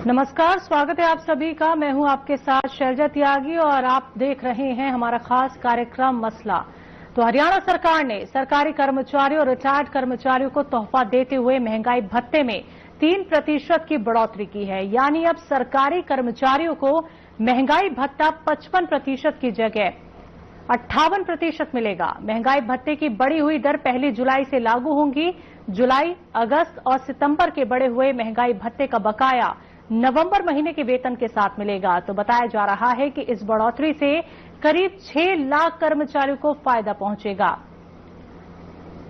नमस्कार, स्वागत है आप सभी का। मैं हूं आपके साथ शैलजा त्यागी और आप देख रहे हैं हमारा खास कार्यक्रम मसला। तो हरियाणा सरकार ने सरकारी कर्मचारियों और रिटायर्ड कर्मचारियों को तोहफा देते हुए महंगाई भत्ते में 3% की बढ़ोतरी की है। यानी अब सरकारी कर्मचारियों को महंगाई भत्ता 55% की जगह 58% मिलेगा। महंगाई भत्ते की बढ़ी हुई दर 1 जुलाई से लागू होंगी। जुलाई, अगस्त और सितंबर के बढ़े हुए महंगाई भत्ते का बकाया नवंबर महीने के वेतन के साथ मिलेगा। तो बताया जा रहा है कि इस बढ़ोतरी से करीब 6 लाख कर्मचारियों को फायदा पहुंचेगा,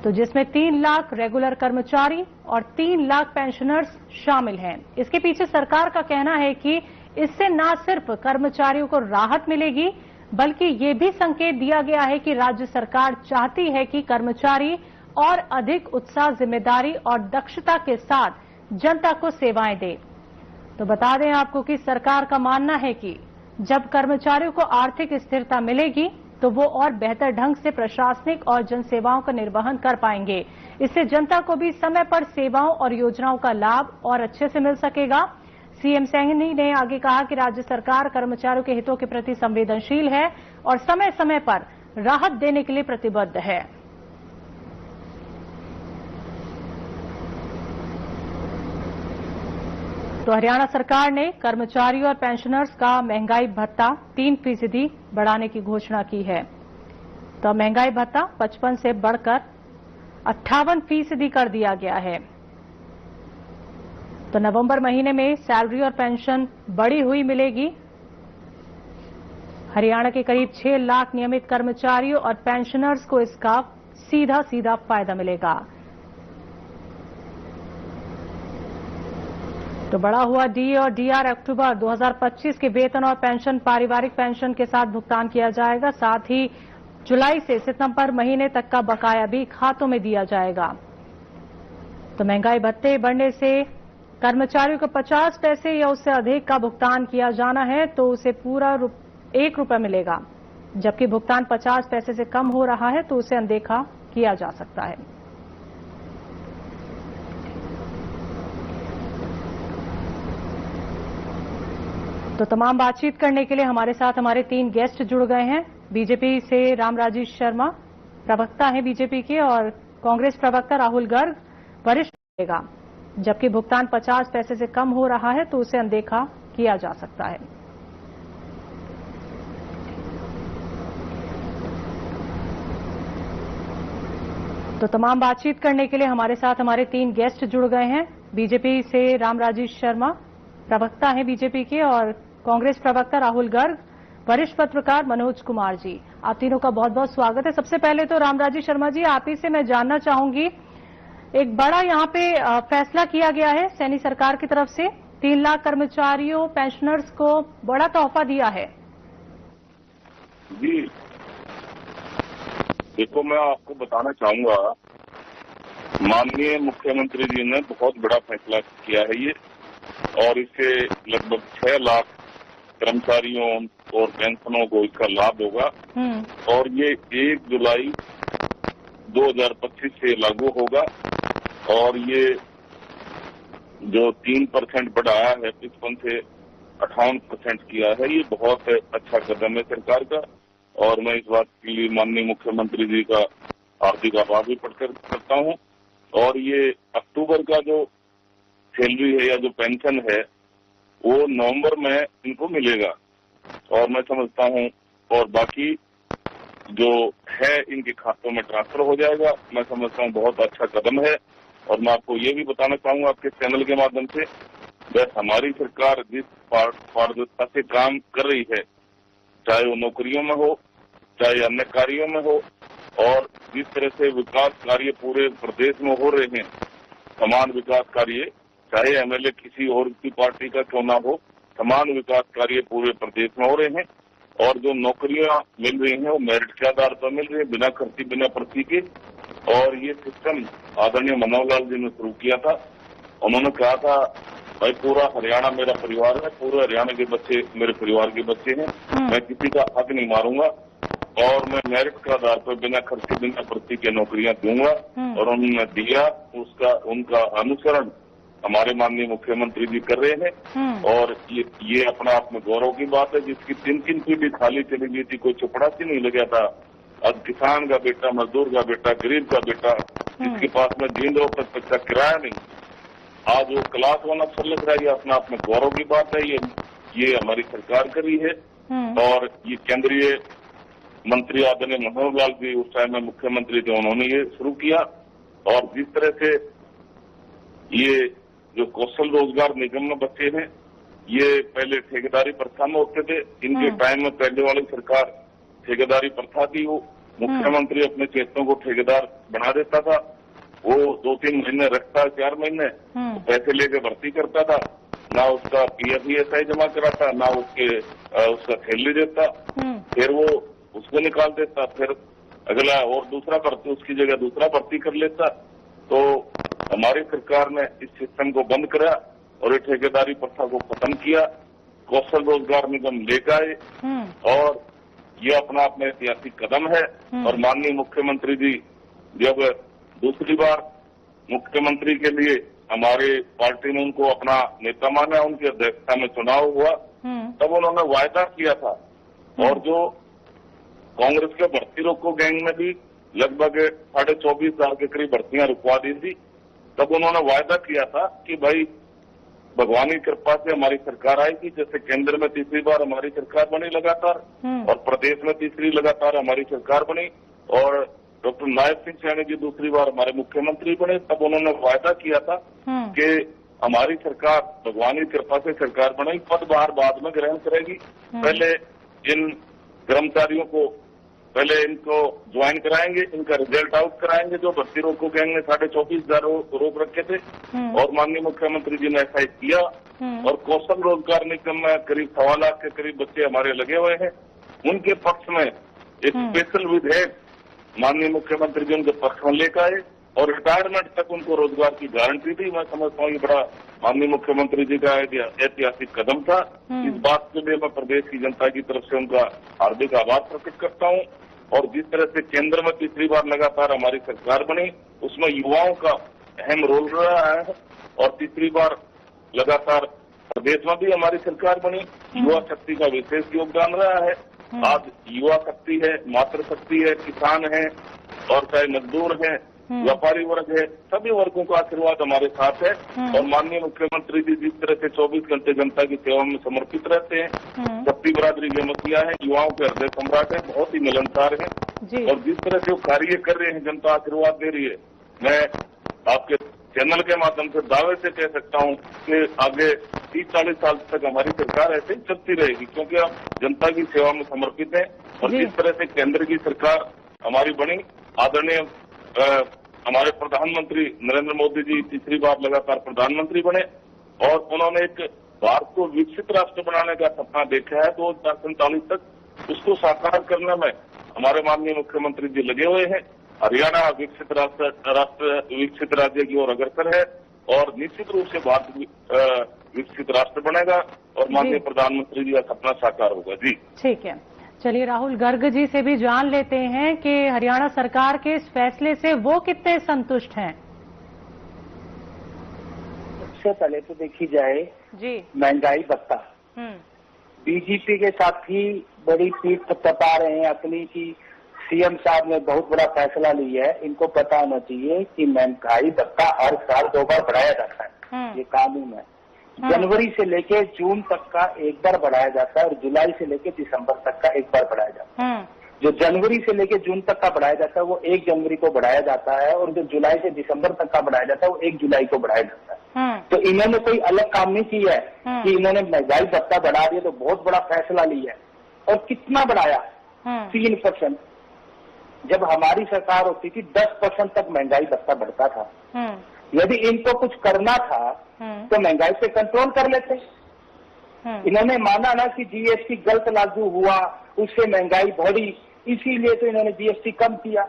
तो जिसमें 3 लाख रेगुलर कर्मचारी और 3 लाख पेंशनर्स शामिल हैं। इसके पीछे सरकार का कहना है कि इससे न सिर्फ कर्मचारियों को राहत मिलेगी, बल्कि ये भी संकेत दिया गया है कि राज्य सरकार चाहती है कि कर्मचारी और अधिक उत्साह, जिम्मेदारी और दक्षता के साथ जनता को सेवाएं दें। तो बता दें आपको कि सरकार का मानना है कि जब कर्मचारियों को आर्थिक स्थिरता मिलेगी तो वो और बेहतर ढंग से प्रशासनिक और जनसेवाओं का निर्वहन कर पाएंगे। इससे जनता को भी समय पर सेवाओं और योजनाओं का लाभ और अच्छे से मिल सकेगा। सीएम सैनी ने आगे कहा कि राज्य सरकार कर्मचारियों के हितों के प्रति संवेदनशील है और समय समय पर राहत देने के लिए प्रतिबद्ध है। तो हरियाणा सरकार ने कर्मचारियों और पेंशनर्स का महंगाई भत्ता 3% बढ़ाने की घोषणा की है। तो महंगाई भत्ता 55 से बढ़कर 58% कर दिया गया है। तो नवंबर महीने में सैलरी और पेंशन बढ़ी हुई मिलेगी। हरियाणा के करीब 6 लाख नियमित कर्मचारियों और पेंशनर्स को इसका सीधा सीधा फायदा मिलेगा। तो बढ़ा हुआ डी और डीआर अक्टूबर 2025 के वेतन और पेंशन, पारिवारिक पेंशन के साथ भुगतान किया जाएगा। साथ ही जुलाई से सितंबर महीने तक का बकाया भी खातों में दिया जाएगा। तो महंगाई भत्ते बढ़ने से कर्मचारियों को 50 पैसे या उससे अधिक का भुगतान किया जाना है तो उसे पूरा ₹1 मिलेगा, जबकि भुगतान 50 पैसे से कम हो रहा है तो उसे अनदेखा किया जा सकता है। तो तमाम बातचीत करने के लिए हमारे साथ हमारे 3 गेस्ट जुड़ गए हैं। बीजेपी से रामराजेश शर्मा, प्रवक्ता हैं बीजेपी के, और कांग्रेस प्रवक्ता राहुल गर्ग, वरिष्ठ रहेगा, जबकि भुगतान 50 पैसे से कम हो रहा है तो उसे अनदेखा किया जा सकता है। तो तमाम बातचीत करने के लिए हमारे साथ हमारे 3 गेस्ट जुड़ गए हैं। बीजेपी से रामराजेश शर्मा, प्रवक्ता हैं बीजेपी के, और कांग्रेस प्रवक्ता राहुल गर्ग, वरिष्ठ पत्रकार मनोज कुमार जी। आप तीनों का बहुत बहुत स्वागत है। सबसे पहले तो रामराजेश शर्मा जी, आप ही से मैं जानना चाहूंगी, एक बड़ा यहाँ पे फैसला किया गया है सैनी सरकार की तरफ से, 3 लाख कर्मचारियों, पेंशनर्स को बड़ा तोहफा दिया है। जी देखो, मैं आपको बताना चाहूंगा, माननीय मुख्यमंत्री जी ने बहुत बड़ा फैसला किया है ये, और इससे लगभग 6 लाख कर्मचारियों और पेंशनों को इसका लाभ होगा। और ये 1 जुलाई 2025 से लागू होगा। और ये जो 3% बढ़ाया है, 55 से 58% किया है, ये बहुत अच्छा कदम है सरकार का। और मैं इस बात के लिए माननीय मुख्यमंत्री जी का हार्दिक आभार भी प्रकट करता हूँ। और ये अक्टूबर का जो सैलरी है या जो पेंशन है वो नवंबर में इनको मिलेगा, और मैं समझता हूँ, और बाकी जो है इनके खातों में ट्रांसफर हो जाएगा। मैं समझता हूँ बहुत अच्छा कदम है। और मैं आपको ये भी बताना चाहूंगा आपके चैनल के माध्यम से, बस हमारी सरकार जिस पारदर्शिता से काम कर रही है, चाहे वो नौकरियों में हो, चाहे अन्य कार्यों में हो, और जिस तरह से विकास कार्य पूरे प्रदेश में हो रहे हैं, समान विकास कार्य, चाहे एमएलए किसी और की पार्टी का क्यों ना हो, समान विकास कार्य पूरे प्रदेश में हो रहे हैं। और जो नौकरियां मिल रही हैं वो मेरिट के आधार पर मिल रही है, बिना खर्ची, बिना पर्ची के। और ये सिस्टम आदरणीय मनोहर लाल जी ने शुरू किया था। उन्होंने कहा था, भाई पूरा हरियाणा मेरा परिवार है, पूरे हरियाणा के बच्चे मेरे परिवार के बच्चे हैं, मैं किसी का हक नहीं मारूंगा, और मैं मेरिट के आधार पर बिना खर्चे, बिना पर्ची के नौकरियां दूंगा। और उन्होंने दिया, उसका उनका अनुसरण हमारे माननीय मुख्यमंत्री जी कर रहे हैं। और ये अपना आप में गौरव की बात है, जिसकी 3 पीढ़ी खाली चली गई थी, कोई चपड़ासी नहीं लगा था। अब किसान का बेटा, मजदूर का बेटा, गरीब का बेटा, जिसके पास में दिन दो तक किराया नहीं, आज वो क्लास वन अफसर लग रहा है। ये अपना आप में गौरव की बात है। ये हमारी सरकार करी है। और ये केंद्रीय मंत्री आदरणीय मनोहर लाल जी उस टाइम में मुख्यमंत्री थे, उन्होंने ये शुरू किया। और जिस तरह से ये जो कौशल रोजगार निगम में बच्चे हैं, ये पहले ठेकेदारी प्रथा में होते थे। इनके टाइम में पहले वाली सरकार ठेकेदारी प्रथा थी, वो मुख्यमंत्री अपने चेतों को ठेकेदार बना देता था। वो 2-3 महीने रखता, 4 महीने तो पैसे लेके भर्ती करता था, ना उसका PF जमा कराता, ना उसका थैली देता, फिर वो उसको निकाल देता, फिर अगला और दूसरा भर्ती, उसकी जगह दूसरा भर्ती कर लेता। तो हमारी सरकार ने इस सिस्टम को बंद करा और ये ठेकेदारी प्रथा को खत्म किया, कौशल रोजगार निगम लेकर आए। और ये अपना अपना ऐतिहासिक कदम है। और माननीय मुख्यमंत्री जी जब दूसरी बार मुख्यमंत्री के लिए हमारे पार्टी ने उनको अपना नेता माना, उनकी अध्यक्षता में चुनाव हुआ, तब उन्होंने वायदा किया था। और जो कांग्रेस के भर्ती रोको गैंग में भी लगभग 24,500 के करीब भर्तियां रुकवा दी थी, तब उन्होंने वायदा किया था कि भाई भगवान की कृपा से हमारी सरकार आएगी। जैसे केंद्र में तीसरी बार हमारी सरकार बनी लगातार, और प्रदेश में तीसरी लगातार हमारी सरकार बनी, और डॉक्टर नायब सिंह सैनी जी दूसरी बार हमारे मुख्यमंत्री बने, तब उन्होंने वायदा किया था कि हमारी सरकार भगवान की कृपा से सरकार बनाई, पदभार बाद में ग्रहण करेगी। पहले इन कर्मचारियों को इनको ज्वाइन कराएंगे, इनका रिजल्ट आउट कराएंगे, जो भर्ती रोको गैंग ने 24,500 रोक रखे थे। और माननीय मुख्यमंत्री जी ने ऐसा ही किया। और कौशल रोजगार निगम में करीब 1.25 लाख के करीब बच्चे हमारे लगे हुए हैं। उनके पक्ष में एक स्पेशल विधेयक माननीय मुख्यमंत्री जी उनके पक्ष में लेकर आए, और रिटायरमेंट तक उनको रोजगार की गारंटी दी। मैं समझता हूँ ये बड़ा माननीय मुख्यमंत्री जी का ऐतिहासिक कदम था। इस बात के लिए मैं प्रदेश की जनता की तरफ से उनका हार्दिक आभार प्रकट करता हूँ। और जिस तरह से केंद्र में तीसरी बार लगातार हमारी सरकार बनी, उसमें युवाओं का अहम रोल रहा है। और तीसरी बार लगातार प्रदेश में भी हमारी सरकार बनी, युवा शक्ति का विशेष योगदान रहा है। आज युवा शक्ति है, मातृ शक्ति है, किसान है, और चाहे मजदूर है, व्यापारी वर्ग है, सभी वर्गों का आशीर्वाद हमारे साथ है। और माननीय मुख्यमंत्री जी जिस तरह से 24 घंटे जनता की सेवा में समर्पित रहते हैं, शक्ति बरादरी के मसीहा है, युवाओं के हृदय सम्राट है, बहुत ही मिलनसार है। और जिस तरह से वो कार्य कर रहे हैं, जनता आशीर्वाद दे रही है, मैं आपके चैनल के माध्यम से दावे से कह सकता हूं कि आगे 30-40 साल तक हमारी सरकार ऐसे ही चलती रहेगी, क्योंकि आप जनता की सेवा में समर्पित हैं। और जिस तरह से केंद्र की सरकार हमारी बनी, आदरणीय हमारे प्रधानमंत्री नरेंद्र मोदी जी तीसरी बार लगातार प्रधानमंत्री बने, और उन्होंने एक भारत को विकसित राष्ट्र बनाने का सपना देखा है 2047 तक। उसको साकार करने में हमारे माननीय मुख्यमंत्री जी लगे हुए हैं। हरियाणा विकसित विकसित राज्य की ओर अग्रसर है, और निश्चित रूप से भारत विकसित राष्ट्र बनेगा, और माननीय प्रधानमंत्री जी का सपना साकार होगा। जी ठीक है, चलिए राहुल गर्ग जी से भी जान लेते हैं कि हरियाणा सरकार के इस फैसले से वो कितने संतुष्ट हैं। सबसे पहले तो देखी जाए जी महंगाई भत्ता, बीजेपी के साथ ही बड़ी पीठ थपथपा रहे हैं अपनी की सीएम साहब ने बहुत बड़ा फैसला लिया है। इनको पता होना चाहिए कि महंगाई भत्ता हर साल 2 बार बढ़ाया जाता है, ये कानून है। जनवरी से लेके जून तक का एक बार बढ़ाया जाता है, और जुलाई से लेके दिसंबर तक का एक बार बढ़ाया जाता है। जो जनवरी से लेके जून तक का बढ़ाया जाता है वो 1 जनवरी को बढ़ाया जाता है, और जो जुलाई से दिसंबर तक का बढ़ाया जाता है वो 1 जुलाई को बढ़ाया जाता है। तो इन्होंने कोई अलग काम नहीं किया है कि इन्होंने महंगाई भत्ता बढ़ा दिया, तो बहुत बड़ा फैसला लिया है। और कितना बढ़ाया? 3%। जब हमारी सरकार होती थी 10% तक महंगाई भत्ता बढ़ता था। यदि इनको कुछ करना था तो महंगाई पे कंट्रोल कर लेते। इन्होंने माना ना कि जीएसटी गलत लागू हुआ, उससे महंगाई बढ़ी, इसीलिए तो इन्होंने जीएसटी कम किया।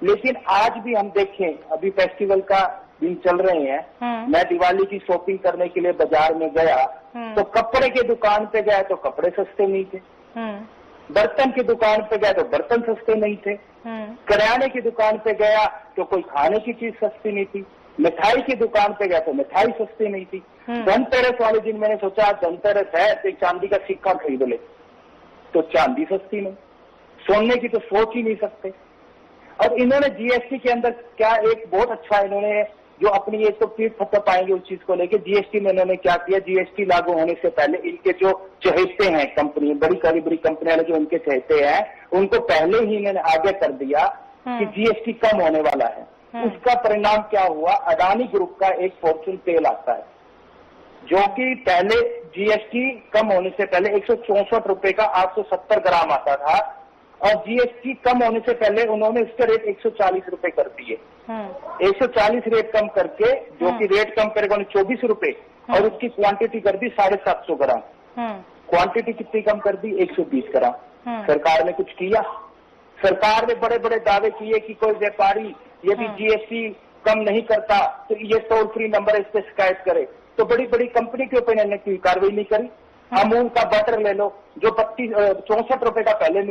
लेकिन आज भी हम देखें, अभी फेस्टिवल का दिन चल रहे हैं, मैं दिवाली की शॉपिंग करने के लिए बाजार में गया तो कपड़े की दुकान पे गया तो कपड़े सस्ते नहीं थे, बर्तन की दुकान पे गया तो बर्तन सस्ते नहीं थे, किराने की दुकान पे गया तो कोई खाने की चीज सस्ती नहीं थी। मिठाई की दुकान पे गया तो मिठाई सस्ती नहीं थी। धनतेरस वाले दिन मैंने सोचा धनतेरस है तो एक चांदी का सिक्का खरीद ले, तो चांदी सस्ती नहीं, सोने की तो सोच ही नहीं सकते। और इन्होंने जीएसटी के अंदर क्या एक बहुत अच्छा इन्होंने जो अपनी एक तो पीठ थपथप पाएंगे उस चीज को लेके, जीएसटी में इन्होंने क्या किया, जीएसटी लागू होने से पहले इनके जो चहेते हैं कंपनी, बड़ी कंपनी वाले जो उनके चहेते हैं, उनको पहले ही इन्होंने आगे कर दिया कि जीएसटी कम होने वाला है। उसका परिणाम क्या हुआ, अडानी ग्रुप का एक फॉर्चून तेल आता है जो कि पहले जीएसटी कम होने से पहले 164 रुपए का 870 ग्राम आता था, और जीएसटी कम होने से पहले उन्होंने उसका रेट 140 रुपए कर दिए। 140 रेट कम करके, जो कि रेट कम करेगा 24 रुपए, और उसकी क्वांटिटी कर दी 750 ग्राम। क्वांटिटी कितनी कम कर दी, 120 ग्राम। सरकार ने कुछ किया? सरकार ने बड़े बड़े दावे किए कि कोई व्यापारी यदि जीएसटी कम नहीं करता तो ये टोल फ्री नंबर इस पे शिकायत करे, तो बड़ी बड़ी कंपनी के ऊपर इन्होंने कोई कार्रवाई नहीं करी। अमूल का बटर ले लो जो 64 रुपए का पहले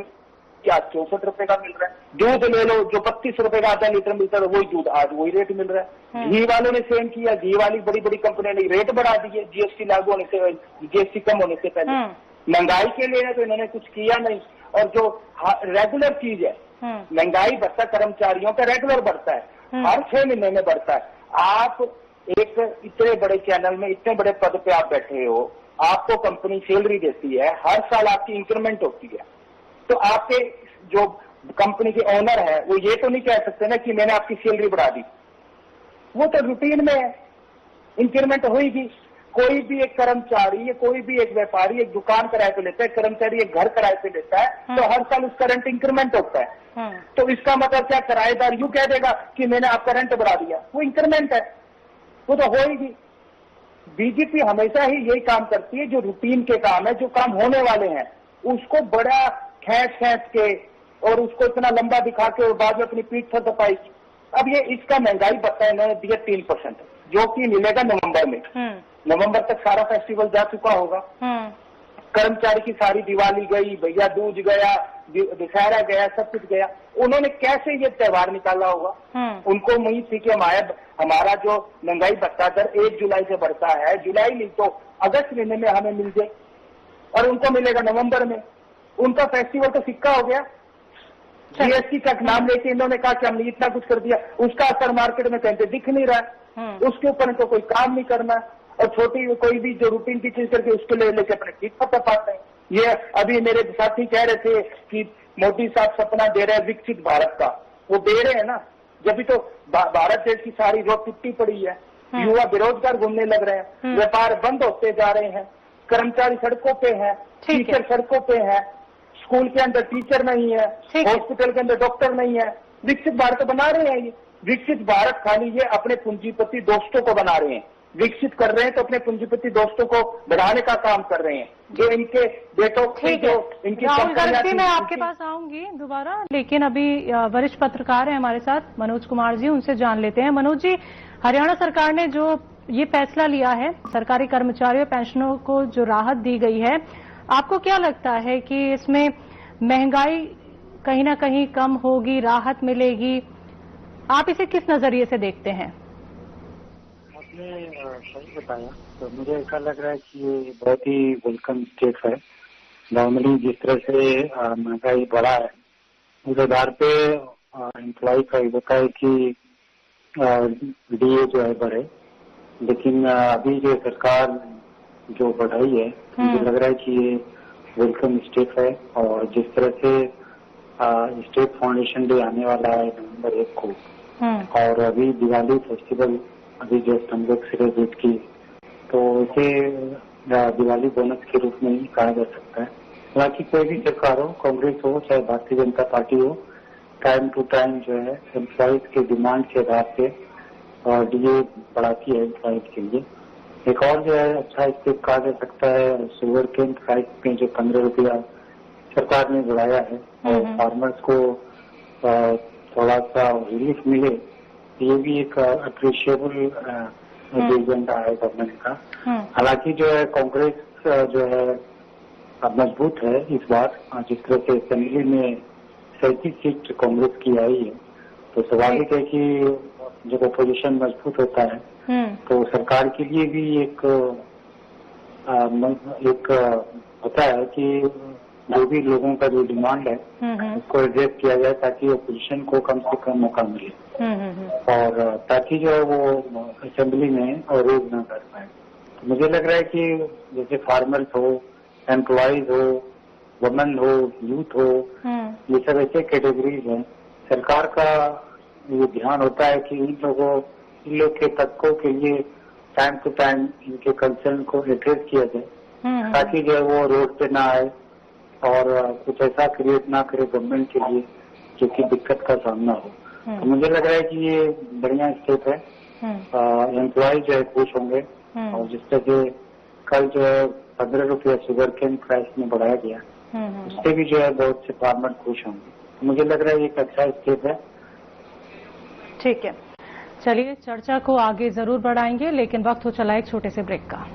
क्या 64 रुपए का मिल रहा है। दूध ले लो जो 32 रुपए का आधा लीटर मिलता है, वही दूध आज वही रेट मिल रहा है। घी वालों ने सेम किया, घी वाली बड़ी बड़ी कंपनियों ने रेट बढ़ा दिए जीएसटी लागू होने से, जीएसटी कम होने से पहले। महंगाई के लिए तो इन्होंने कुछ किया नहीं। और जो रेगुलर चीज है, महंगाई बढ़ता कर्मचारियों का रेगुलर बढ़ता है, हर 6 महीने में बढ़ता है। आप एक इतने बड़े चैनल में इतने बड़े पद पे आप बैठे हो, आपको कंपनी सैलरी देती है, हर साल आपकी इंक्रीमेंट होती है, तो आपके जो कंपनी के ओनर है वो ये तो नहीं कह सकते ना कि मैंने आपकी सैलरी बढ़ा दी। वो तो रूटीन में है, इंक्रीमेंट होगी। कोई भी एक कर्मचारी या कोई भी एक व्यापारी एक दुकान किराए पे लेता है, कर्मचारी एक घर किराए पे लेता है, तो हर साल उसका रेंट इंक्रीमेंट होता है। तो इसका मतलब क्या, किराएदार यूं कह देगा कि मैंने आपका रेंट बढ़ा दिया, वो इंक्रीमेंट है, वो तो होगी। बीजेपी हमेशा ही यही काम करती है, जो रूटीन के काम है, जो काम होने वाले हैं, उसको बड़ा खींच के और उसको इतना लंबा दिखा के और बाद में अपनी पीठ पर दबाएगी। अब ये इसका महंगाई भत्ता इन्होंने दिया 3%, जो कि मिलेगा नवंबर में। नवंबर तक सारा फेस्टिवल जा चुका होगा। कर्मचारी की सारी दिवाली गई, भैया दूज गया, दशहरा गया, सब कुछ गया। उन्होंने कैसे ये त्योहार निकाला होगा? उनको उम्मीद थी कि हमारा जो महंगाई भत्ता दर 1 जुलाई से बढ़ता है, जुलाई नहीं तो अगस्त महीने में हमें मिल जाए, और उनको मिलेगा नवंबर में। उनका फेस्टिवल तो सिक्का हो गया। जीएसटी का नाम लेके इन्होंने कहा कि हमने इतना कुछ कर दिया, उसका असर मार्केट में कहीं दिख नहीं रहा है। उसके ऊपर इनको कोई काम नहीं करना, और छोटी कोई भी जो रूटीन की चीज करके उसके लिए लेके अपने पीठ पर तपाते हैं। ये अभी मेरे साथी कह रहे थे कि मोदी साहब सपना दे रहे हैं विकसित भारत का, वो दे रहे हैं ना, जब भी तो भारत देश की सारी रोड टूटी पड़ी है, युवा बेरोजगार घूमने लग रहे हैं, व्यापार बंद होते जा रहे हैं, कर्मचारी सड़कों पे हैं, टीचर सड़कों पे हैं, स्कूल के अंदर टीचर नहीं है, हॉस्पिटल के अंदर डॉक्टर नहीं है। विकसित भारत बना रहे हैं ये। विकसित भारत खाली ये अपने पूंजीपति दोस्तों को बना रहे हैं, विकसित कर रहे हैं तो अपने पूंजीपति दोस्तों को बढ़ाने का काम कर रहे हैं, जो इनके बेटों की जो इनकी कंपनियां। मैं आपके पास आऊंगी दोबारा, लेकिन अभी वरिष्ठ पत्रकार हैं हमारे साथ मनोज कुमार जी, उनसे जान लेते हैं। मनोज जी, हरियाणा सरकार ने जो ये फैसला लिया है, सरकारी कर्मचारियों पेंशनों को जो राहत दी गई है, आपको क्या लगता है कि इसमें महंगाई कहीं ना कहीं कम होगी, राहत मिलेगी? आप इसे किस नजरिए से देखते हैं? आपने सही बताया, तो मुझे ऐसा लग रहा है कि ये बहुत ही वेलकम स्टेप है। नॉर्मली जिस तरह से महंगाई बढ़ा है, उस आधार पे एम्प्लॉय का ये होता है कि डीए जो है बढ़े, लेकिन अभी जो सरकार जो बढ़ाई है, मुझे लग रहा है कि ये वेलकम स्टेप है। और जिस तरह से स्टेट फाउंडेशन डे आने वाला है नवंबर 1 को, और अभी दिवाली फेस्टिवल अभी जस्ट हम लोग सेलिब्रेट की, तो इसे दिवाली बोनस के रूप में ही कहा जा सकता है। हालांकि कोई भी सरकार हो, कांग्रेस हो चाहे भारतीय जनता पार्टी हो, टाइम टू टाइम जो है एम्प्लॉयज के डिमांड के आधार पे डीए बढ़ाती है एम्प्लॉयज के लिए। एक और जो है अच्छा स्टेप कहा जा सकता है, शुगर केन प्राइस में जो 15 रुपया सरकार ने बढ़ाया है और फार्मर्स को थोड़ा सा रिलीफ मिले, ये भी एक अप्रिशिएबल एजेंडा है गवर्नमेंट का। हालांकि जो है कांग्रेस जो है मजबूत है इस बार, जिस तरह से असेंबली में 37 सीट कांग्रेस की आई है, तो स्वाभाविक है कि जब अपोजिशन मजबूत होता है तो सरकार के लिए भी एक होता है कि जो भी लोगों का जो डिमांड है उसको एड्रेस किया जाए ताकि अपोजिशन को कम से कम मौका मिले और ताकि जो है वो असेंबली में अवरोध न कर पाए। तो मुझे लग रहा है कि जैसे फार्मर्स हो, एम्प्लॉयज हो, वुमेन हो, यूथ हो, ये सब ऐसे कैटेगरीज हैं। सरकार का ये ध्यान होता है कि इन लोग के तबकों के लिए टाइम टू टाइम इनके कंसर्न को एड्रेस किया जाए ताकि जो है वो रोड पे ना आए और कुछ ऐसा क्रिएट ना करे गवर्नमेंट के लिए जिसकी दिक्कत का सामना हो। तो मुझे लग रहा है कि ये बढ़िया स्टेप है। एम्प्लॉय जो है खुश होंगे और जिस तरह कल जो है 15 रुपया शुगर केन प्राइस में बढ़ाया गया उससे भी जो है बहुत से फार्मर खुश होंगे। तो मुझे लग रहा है ये एक अच्छा स्टेप है। ठीक है, चलिए चर्चा को आगे जरूर बढ़ाएंगे, लेकिन वक्त हो चला एक छोटे से ब्रेक का।